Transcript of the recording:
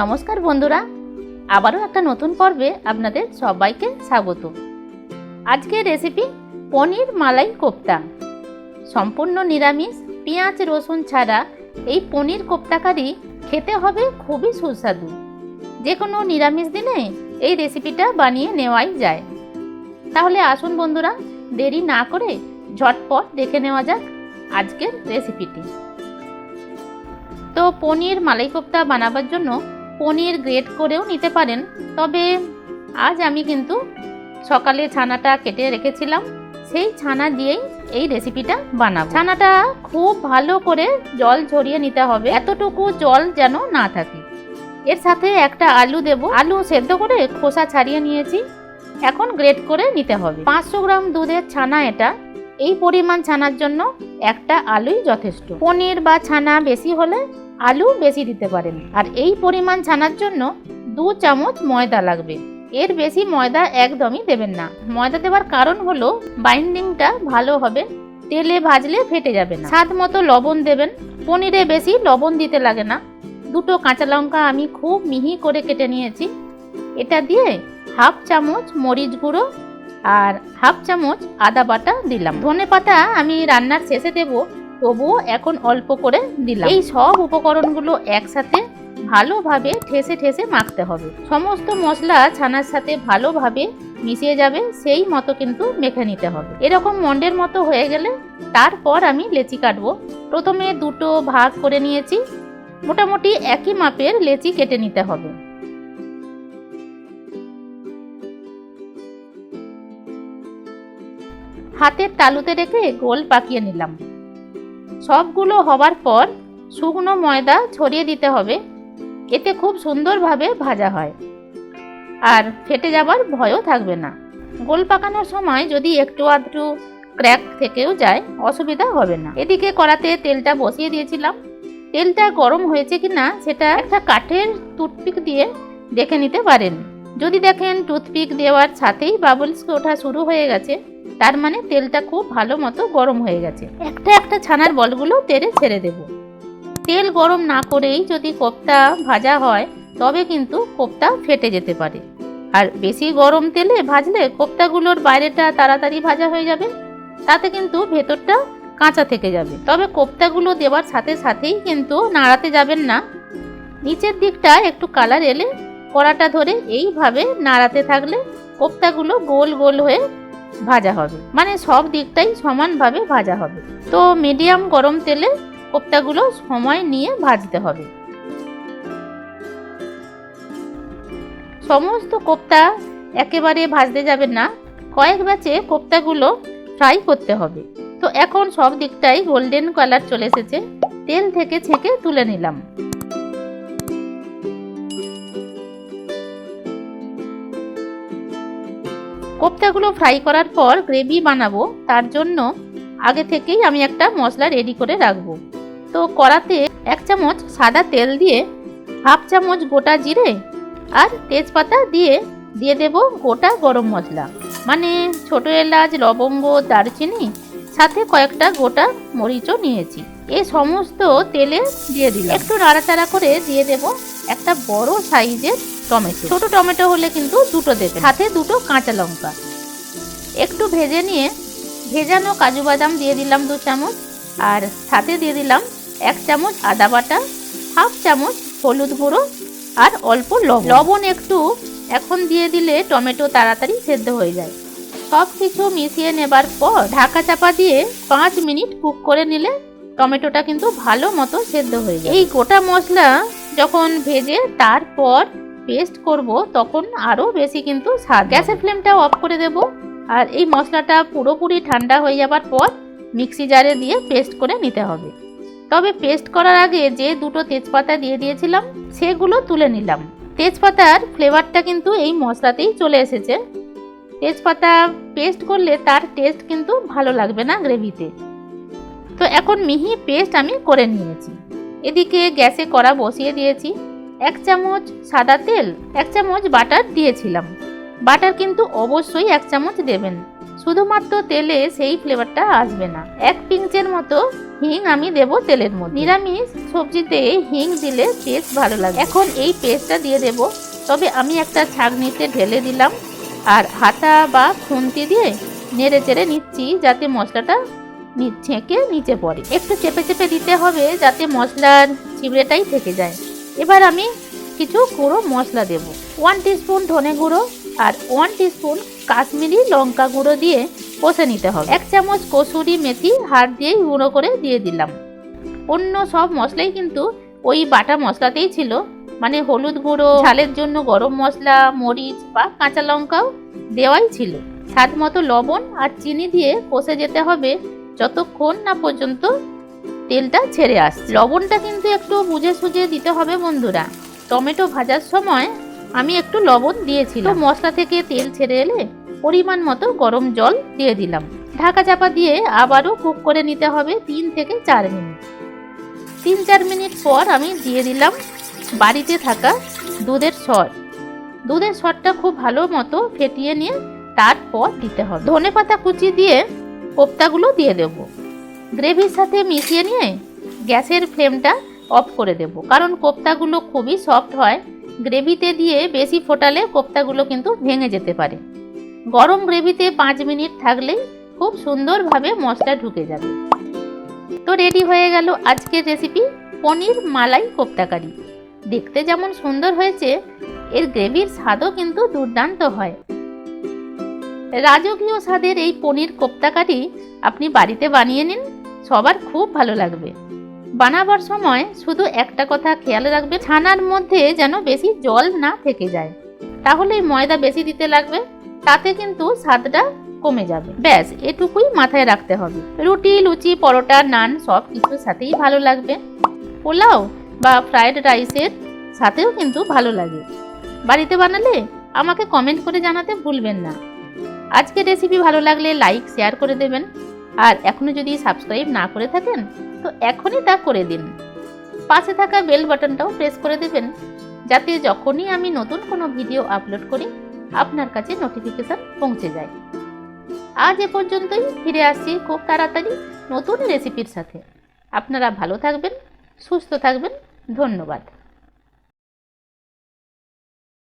নমস্কার বন্ধুরা, আবারও একটা নতুন পর্বে আপনাদের সবাইকে স্বাগত। আজকের রেসিপি পনির মালাই কোপ্তা। সম্পূর্ণ নিরামিষ, পেঁয়াজ রসুন ছাড়া এই পনির কোপ্তা কারি খেতে হবে খুবই সুস্বাদু। যে কোনো নিরামিষ দিনে এই রেসিপিটা বানিয়ে নেওয়াই যায়। তাহলে আসুন বন্ধুরা, দেরি না করে ঝটপট দেখে নেওয়া যাক আজকের রেসিপিটি। তো পনির মালাই কোপ্তা বানাবার জন্য পনির গ্রেট করেও নিতে পারেন, তবে আজ আমি কিন্তু সকালে ছানাটা কেটে রেখেছিলাম, সেই ছানা দিয়েই এই রেসিপিটা বানাবো। ছানাটা খুব ভালো করে জল ঝরিয়ে নিতে হবে, এতটুকু জল যেন না থাকে। এর সাথে একটা আলু দেব, আলু সেদ্ধ করে খোসা ছাড়িয়ে নিয়েছি, এখন গ্রেট করে নিতে হবে। 500 গ্রাম দুধের ছানা এটা, এই পরিমাণ ছানার জন্য একটা আলুই যথেষ্ট। পনির বা ছানা বেশি হলে আলু বেশি দিতে পারেন। আর এই পরিমাণ ছানার জন্য 2 চামচ ময়দা লাগবে, এর বেশি ময়দা একদমই দেবেন না। ময়দা দেওয়ার কারণ হলো বাইন্ডিংটা ভালো হবে, তেলে ভাজলে ফেটে যাবে না। স্বাদ মতো লবণ দেবেন, পনিরে বেশি লবণ দিতে লাগে না। 2টো কাঁচা লঙ্কা আমি খুব মিহি করে কেটে নিয়েছি, এটা দিয়ে 1/2 চামচ মরিচ গুঁড়ো আর 1/2 চামচ আদা বাটা দিলাম। ধনে পাতা আমি রান্নার শেষে দেব, তবুও এখন অল্প করে দিলাম। এই সব উপকরণগুলো একসাথে ভালোভাবে ঠেসে ঠেসে মাখতে হবে। সমস্ত মশলা ছানার সাথে ভালোভাবে মিশিয়ে যাবে, সেই মতো কিন্তু মেখে নিতে হবে। এরকম মন্ডের মতো হয়ে গেলে তারপর আমি লেচি কাটবো। প্রথমে 2টো ভাগ করে নিয়েছি, মোটামুটি একই মাপের লেচি কেটে নিতে হবে। হাতের তালুতে রেখে গোল পাকিয়ে নিলাম। সবগুলো হবার পর শুকনো ময়দা ছড়িয়ে দিতে হবে, এতে খুব সুন্দরভাবে ভাজা হয় আর ফেটে যাবার ভয়ও থাকবে না। গোল পাকানোর সময় যদি একটু আধটু ক্র্যাক থেকেও যায় অসুবিধা হবে না। এদিকে কড়াতে তেলটা বসিয়ে দিয়েছিলাম, তেলটা গরম হয়েছে কিনা সেটা একটা কাঠের টুথপিক দিয়ে দেখে নিতে পারেন। যদি দেখেন টুথপিক দেওয়ার সাথেই বাবলস ওঠা শুরু হয়ে গেছে, তার মানে তেলটা খুব ভালো মতো গরম হয়ে গেছে। একটা একটা ছানার বলগুলো তেলে ছেড়ে দেব। তেল গরম না করেই যদি কোপ্তা ভাজা হয় তবে কিন্তু কোপ্তা ফেটে যেতে পারে, আর বেশি গরম তেলে ভাজলে কোপ্তাগুলোর বাইরেটা তাড়াতাড়ি ভাজা হয়ে যাবে, তাতে কিন্তু ভেতরটা কাঁচা থেকে যাবে। তবে কোপ্তাগুলো দেওয়ার সাথে সাথেই কিন্তু নাড়াতে যাবেন না, নিচের দিকটা একটু কালার এলে কড়াটা ধরে এইভাবে নাড়াতে থাকলে কোপ্তাগুলো গোল গোল হয়ে ভাজা হবে, মানে সব দিকটাই সমানভাবে ভাজা হবে। তো মিডিয়াম গরম তেলে কোপ্তাগুলো সময় নিয়ে ভাজতে হবে। সমস্ত কোপ্তা একেবারে ভাজতে যাবেন না, কয়েক ব্যাচে কোপ্তাগুলো ফ্রাই করতে হবে। তো এখন সব দিকটাই গোল্ডেন কালার চলে এসেছে, তেল থেকে ছেঁকে তুলে নিলাম। কোপ্তাগুলো ফ্রাই করার পর গ্রেভি বানাবো, তার জন্য আগে থেকেই আমি একটা মশলা রেডি করে রাখবো। তো কড়াতে 1 চামচ সাদা তেল দিয়ে 1/2 চামচ গোটা জিরে আর তেজপাতা দিয়ে দেব গোটা গরম মশলা, মানে ছোট এলাচ, লবঙ্গ, দারচিনি, সাথে কয়েকটা গোটা মরিচও নিয়েছি। এই সমস্ত তেলে দিয়ে দিলাম। একটু নাড়াচাড়া করে দিয়ে দেব একটা বড় সাইজের টমেটো, ছোট টমেটো হলে কিন্তু 2টো দেবেন, সাথে 2টো কাঁচা লঙ্কা। একটু ভেজে নিয়ে ভেজানো কাজু বাদাম দিয়ে দিলাম 2 চামচ, আর সাথে দিয়ে দিলাম 1 চামচ আদা বাটা, 1/2 চামচ হলুদ গুঁড়ো আর অল্প লবণ একটু এখন দিয়ে দিলে টমেটো তাড়াতাড়ি সেদ্ধ হয়ে যায়। সব কিছু মিশিয়ে নেবার পর ঢাকা চাপা দিয়ে 5 মিনিট কুক করে নিলে টমেটোটা কিন্তু ভালো মতো সেদ্ধ হয়ে যায়। এই গোটা মশলা যখন ভেজে তারপর পেস্ট করব তখন আরও বেশি কিন্তু স্বাদ। গ্যাসের ফ্লেমটা অফ করে দেব, আর এই মশলাটা পুরোপুরি ঠান্ডা হয়ে যাবার পর মিক্সি জারে দিয়ে পেস্ট করে নিতে হবে। তবে পেস্ট করার আগে যে 2টো তেজপাতা দিয়ে দিয়েছিলাম সেগুলো তুলে নিলাম। তেজপাতার ফ্লেভারটা কিন্তু এই মশলাতেই চলে এসেছে। তেজপাতা পেস্ট করলে তার টেস্ট কিন্তু ভালো লাগবে না গ্রেভিতে। তো এখন মিহি পেস্ট আমি করে নিয়েছি। এদিকে গ্যাসে কড়া বসিয়ে দিয়েছি, 1 চামচ সাদা তেল, 1 চামচ বাটার দিয়েছিলাম। বাটার কিন্তু অবশ্যই 1 চামচ দেবেন, শুধুমাত্র তেলে সেই ফ্লেভারটা আসবে না। 1 পিঞ্চের মতো হিং আমি দেব তেলের মধ্যে। নিরামিষ সবজিতে হিং দিলে টেস্ট ভালো লাগে। এখন এই পেস্টটা দিয়ে দেব, তবে আমি একটা ছাঁকনিতে ঢেলে দিলাম আর হাতা বা খুন্তি দিয়ে নেড়ে চেড়ে নিচ্ছি যাতে মশলাটা ছেঁকে নিচে পড়ে। একটু চেপে চেপে দিতে হবে যাতে মশলার চিবড়েটাই থেকে যায়। এবার আমি কিছু গুঁড়ো মশলা দেব। 1 টিস্পুন ধনে গুঁড়ো আর 1 টিস্পুন কাশ্মীরি লঙ্কা গুঁড়ো দিয়ে কষে নিতে হবে। 1 চামচ কসুরি মেথি হাত দিয়ে গুঁড়ো করে দিয়ে দিলাম। অন্য সব মশলাই কিন্তু ওই বাটা মশলাতেই ছিল, মানে হলুদ গুঁড়ো, ঝালের জন্য গরম মশলা, মরিচ বা কাঁচা লঙ্কাও দেওয়াই ছিল। স্বাদ মতো লবণ আর চিনি দিয়ে কষে যেতে হবে যতক্ষণ না পর্যন্ত তেলটা ছেড়ে আসে। লবণটা কিন্তু একটু বুঝে সুঝে দিতে হবে বন্ধুরা। টমেটো ভাজার সময় আমি একটু লবণ দিয়েছিলাম। মশলা থেকে তেল ছেড়ে এলে পরিমাণ মতো গরম জল দিয়ে দিলাম। ঢাকা চাপা দিয়ে আবারও কুক করে নিতে হবে 3 থেকে 4 মিনিট। 3-4 মিনিট পর আমি দিয়ে দিলাম বাড়িতে থাকা দুধের সর। দুধের সরটা খুব ভালো মতো ফেটিয়ে নিয়ে তারপর দিতে হবে। ধনেপাতা কুচি দিয়ে কোপ্তাগুলো দিয়ে দেব। গ্রেভির সাথে মিশিয়ে নিয়ে গ্যাসের ফ্লেমটা অফ করে দেব, কারণ কোপ্তাগুলো খুবই সফট হয়। গ্রেভিতে দিয়ে বেশি ফোটালে কোপ্তাগুলো কিন্তু ভেঙে যেতে পারে। গরম গ্রেভিতে 5 মিনিট থাকলেই খুব সুন্দরভাবে মশলা ঢুকে যাবে। তো রেডি হয়ে গেল আজকের রেসিপি পনির মালাই কোপ্তা কারি। দেখতে যেমন সুন্দর হয়েছে, এর গ্রেভির স্বাদও কিন্তু দুর্দান্ত হয়। রাজকীয় স্বাদের এই পনির কোপ্তা কারি আপনি বাড়িতে বানিয়ে নিন, সবার খুব ভালো লাগবে। বানাবার সময় শুধু একটা কথা খেয়াল রাখবে, ছানার মধ্যে যেন বেশি জল না থেকে যায়, তাহলে ময়দা বেশি দিতে লাগবে, তাতে কিন্তু স্বাদটা কমে যাবে। ব্যাস এটুকুই মাথায় রাখতে হবে। রুটি, লুচি, পরোটা, নান সব কিছুর সাথেই ভালো লাগবে। পোলাও বা ফ্রাইড রাইসের সাথেও কিন্তু ভালো লাগে। বাড়িতে বানালে আমাকে কমেন্ট করে জানাতে ভুলবেন না। আজকের রেসিপি ভালো লাগলে লাইক শেয়ার করে দেবেন, আর এখনো যদি সাবস্ক্রাইব না করে থাকেন তো এখনই তা করে দিন। পাশে থাকা বেল বাটনটাও প্রেস করে দেবেন, যাতে যখনই আমি নতুন কোনো ভিডিও আপলোড করি আপনার কাছে নোটিফিকেশন পৌঁছে যায়। আজ এ পর্যন্তই, ফিরে আসছি খুব তাড়াতাড়ি নতুন রেসিপির সাথে। আপনারা ভালো থাকবেন, সুস্থ থাকবেন। ধন্যবাদ।